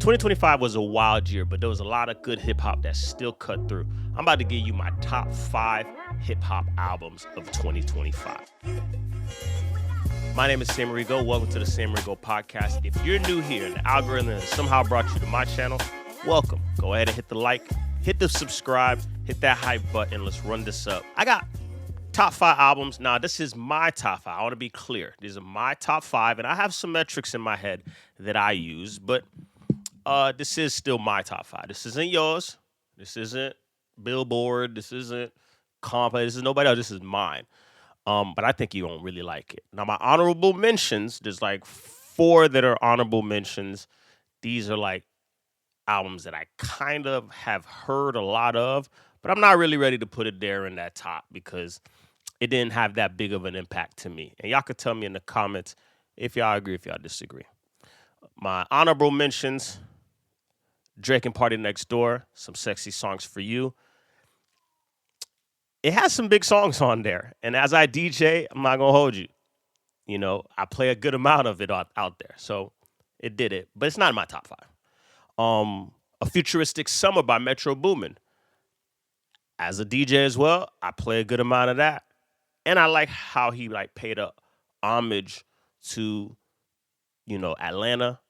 2025 was a wild year, but there was a lot of good hip hop that still cut through. I'm about to give you my top 5 hip hop albums of 2025. My name is Sam Rigo. Welcome to the Sam Rigo podcast. If you're new here and the algorithm has somehow brought you to my channel, welcome. Go ahead and hit the like, hit the subscribe, hit that hype button. Let's run this up. I got top 5 albums. Now, this is my top 5. I want to be clear. These are my top 5, and I have some metrics in my head that I use, but this is still my top 5. This isn't yours. This isn't Billboard. This isn't Compa. This is nobody else. This is mine. But I think you won't really like it. Now, my honorable mentions, there's like 4 that are honorable mentions. These are like albums that I kind of have heard a lot of, but I'm not really ready to put it there in that top because it didn't have that big of an impact to me. And y'all could tell me in the comments if y'all agree, if y'all disagree. My honorable mentions, Drake and Party Next Door, Some Sexy Songs for You. It has some big songs on there. And as I DJ, I'm not going to hold you. You know, I play a good amount of it out there. So it did it. But it's not in my top 5. A Futuristic Summer by Metro Boomin. As a DJ as well, I play a good amount of that. And I like how he like paid a homage to, you know, Atlanta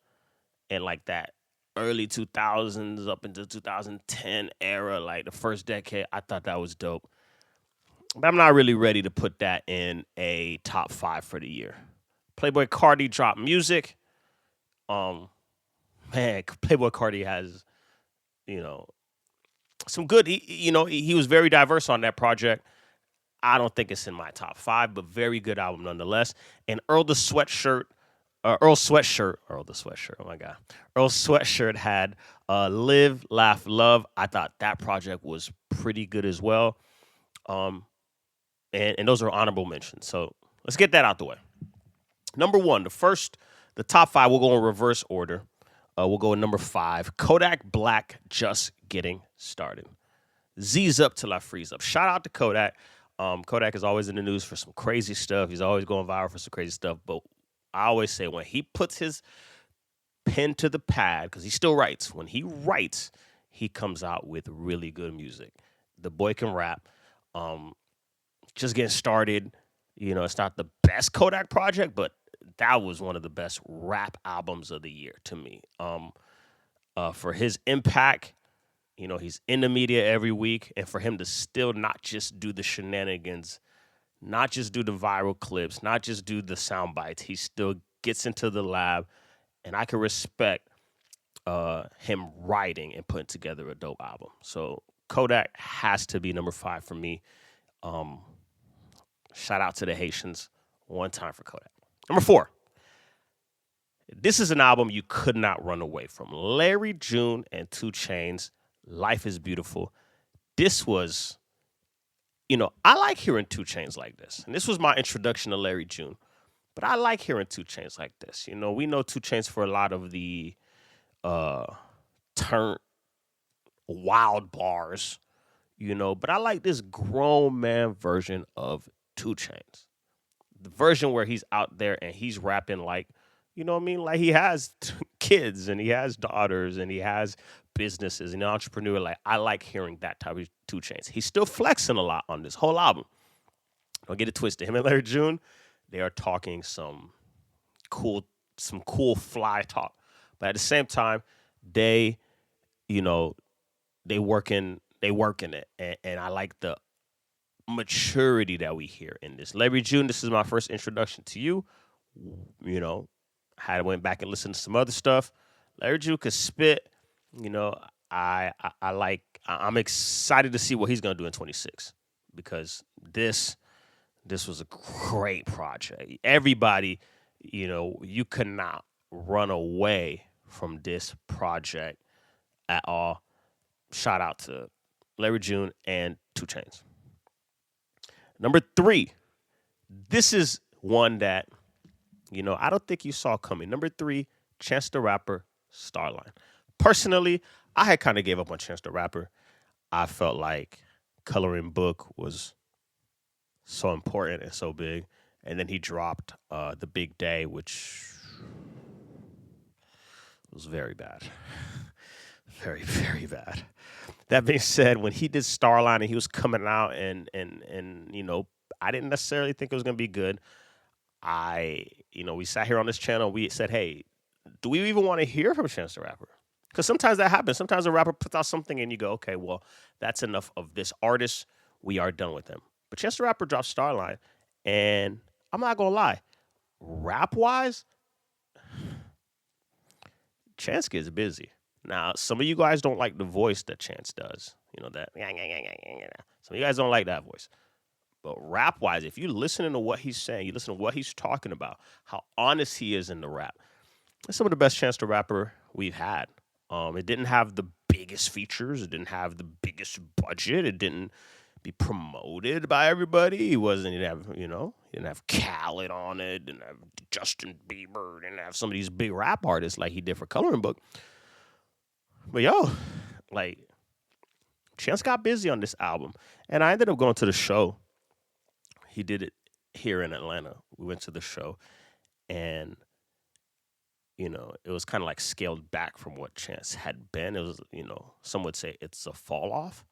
and like that early 2000s up into 2010 era, like the first decade. I thought that was dope. But I'm not really ready to put that in a top 5 for the year. Playboi Carti dropped music. Man, Playboi Carti has, you know, some good. He was very diverse on that project. I don't think it's in my top 5, but very good album nonetheless. And Earl Sweatshirt. Oh my God. Earl Sweatshirt had Live, Laugh, Love. I thought that project was pretty good as well. And those are honorable mentions. So let's get that out the way. Number 1, the top 5, we'll go in reverse order. We'll go in number 5. Kodak Black, Just Getting Started. Z's up till I freeze up. Shout out to Kodak. Kodak is always in the news for some crazy stuff. He's always going viral for some crazy stuff. But I always say when he puts his pen to the pad, because he still writes, when he writes, he comes out with really good music. The boy can rap. Just Getting Started, you know, it's not the best Kodak project, but that was one of the best rap albums of the year to me. For his impact, you know, he's in the media every week, and for him to still not just do the shenanigans, not just do the viral clips, not just do the sound bites, he still gets into the lab, and I can respect him writing and putting together a dope album. So Kodak has to be number 5 for me. Shout out to the Haitians. One time for Kodak. Number 4. This is an album you could not run away from. Larry June and 2 Chainz, Life is Beautiful. This was, you know, I like hearing 2 Chainz like this. And this was my introduction to Larry June. But I like hearing 2 Chainz like this. You know, we know 2 Chainz for a lot of the turnt wild bars, you know, but I like this grown man version of 2 Chainz. The version where he's out there and he's rapping like, you know what I mean? Like he has kids and he has daughters and he has businesses and an entrepreneur. Like I like hearing that type of 2 Chainz. He's still flexing a lot on this whole album. Don't get it twisted. Him and Larry June, they are talking some cool fly talk. But at the same time, they, you know, they working it. And I like the maturity that we hear in this. Larry June, this is my first introduction to you. You know, went back and listened to some other stuff. Larry June could spit. You know, I'm excited to see what he's gonna do in 26 because this was a great project. Everybody, you know, you could not run away from this project at all. Shout out to Larry June and 2 Chainz. Number 3, this is one that, you know, I don't think you saw coming. Number 3, Chance the Rapper, Starline. Personally, I had kind of gave up on Chance the Rapper. I felt like Coloring Book was so important and so big. And then he dropped The Big Day, which It was very bad. Very, very bad. That being said, when he did Starline and he was coming out and I didn't necessarily think it was gonna be good. We sat here on this channel. We said, hey, do we even want to hear from Chance the Rapper? Because sometimes that happens. Sometimes a rapper puts out something and you go, okay, well, that's enough of this artist. We are done with him. But Chance the Rapper dropped Starline, and I'm not gonna lie, rap wise, Chance gets busy. Now, some of you guys don't like the voice that Chance does. You know that. Some of you guys don't like that voice. But rap wise, if you're listening to what he's saying, you listen to what he's talking about, how honest he is in the rap. It's some of the best Chance the Rapper we've had. It didn't have the biggest features. It didn't have the biggest budget. It didn't be promoted by everybody. He didn't have Khaled on it. Didn't have Justin Bieber. Didn't have some of these big rap artists like he did for Coloring Book. But like Chance got busy on this album, and I ended up going to the show. He did it here in Atlanta. We went to the show, and it was kind of like scaled back from what Chance had been. It was, some would say it's a fall off.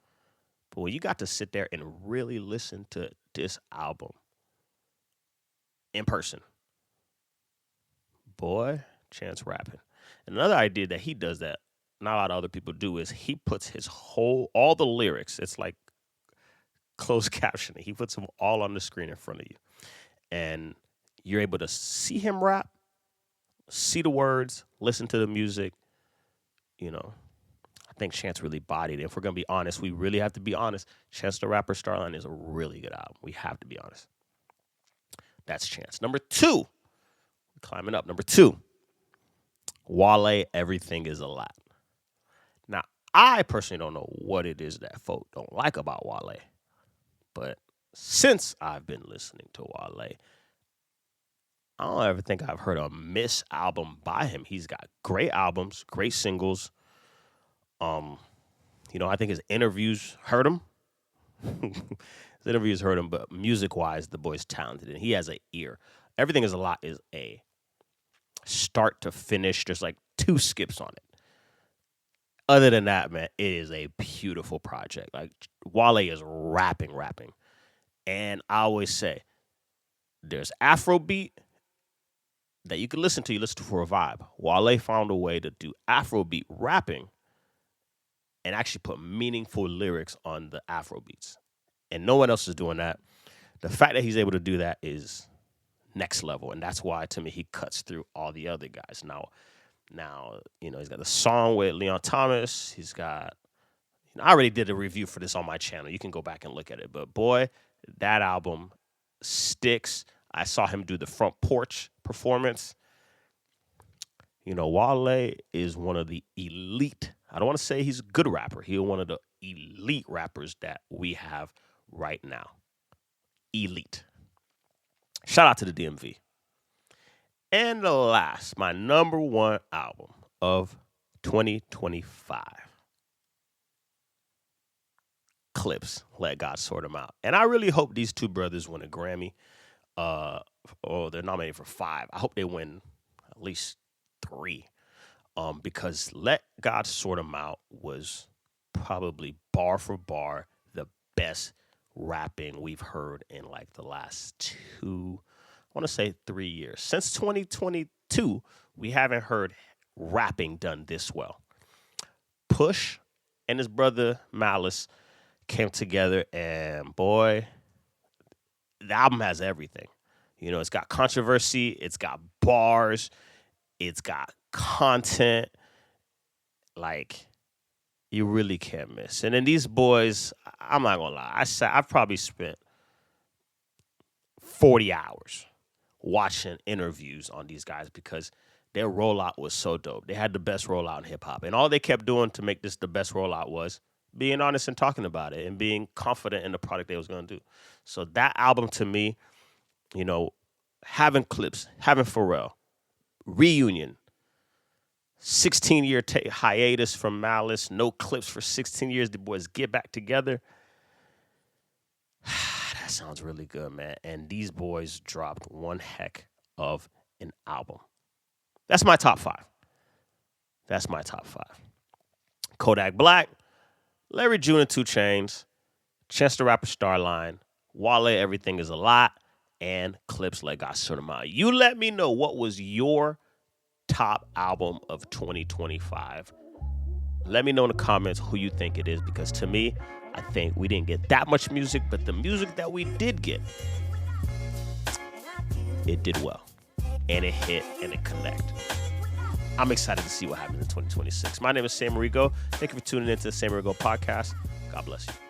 But when you got to sit there and really listen to this album in person, boy, Chance rapping. And another idea that he does that not a lot of other people do is he puts all the lyrics, it's like closed captioning. He puts them all on the screen in front of you. And you're able to see him rap, see the words, listen to the music. I think Chance really bodied it. If we're going to be honest, we really have to be honest. Chance the Rapper Starline is a really good album. We have to be honest. That's Chance. Number 2, climbing up. Number 2, Wale, Everything Is a Lot. Now, I personally don't know what it is that folk don't like about Wale. But since I've been listening to Wale, I don't ever think I've heard a miss album by him. He's got great albums, great singles. I think his interviews hurt him. But music-wise, the boy's talented, and he has an ear. Everything Is a Lot is a start to finish. There's like 2 skips on it. Other than that, man, it is a beautiful project. Like, Wale is rapping. And I always say, there's Afrobeat that you can listen to. You listen to for a vibe. Wale found a way to do Afrobeat rapping and actually put meaningful lyrics on the Afro beats. And no one else is doing that. The fact that he's able to do that is next level. And that's why, to me, he cuts through all the other guys. Now, he's got the song with Leon Thomas. He's got, I already did a review for this on my channel. You can go back and look at it. But boy, that album sticks. I saw him do the front porch performance. Wale is one of the elite. I don't want to say he's a good rapper. He's one of the elite rappers that we have right now. Elite. Shout out to the DMV. And the last, my number 1 album of 2025. Clipse, Let God Sort Them Out. And I really hope these 2 brothers win a Grammy. They're nominated for 5. I hope they win at least 3. Because Let God Sort Them Out was probably bar for bar the best rapping we've heard in like the last 2, I want to say 3 years. Since 2022, we haven't heard rapping done this well. Push and his brother Malice came together, and boy, the album has everything. It's got controversy, it's got bars, it's got content. Like, you really can't miss. And then these boys, I'm not gonna lie, I've probably spent 40 hours watching interviews on these guys because their rollout was so dope. They had the best rollout in hip hop, and all they kept doing to make this the best rollout was being honest and talking about it and being confident in the product they was gonna do. So that album, to me, having Clipse, having Pharrell, Reunion, 16-year hiatus from Malice, no Clipse for 16 years. The boys get back together. That sounds really good, man. And these boys dropped one heck of an album. That's my top 5. That's my top 5. Kodak Black, Larry June and 2 Chainz, Chance the Rapper Starline, Wale Everything Is a Lot, and Clipse Legacy Cinema. You let me know what was your top album of 2025. Let me know in the comments who you think it is, because to me, I think we didn't get that much music, but the music that we did get, it did well. And it hit and it connected. I'm excited to see what happens in 2026. My name is Sam Marigo. Thank you for tuning into the Sam Marigo podcast. God bless you.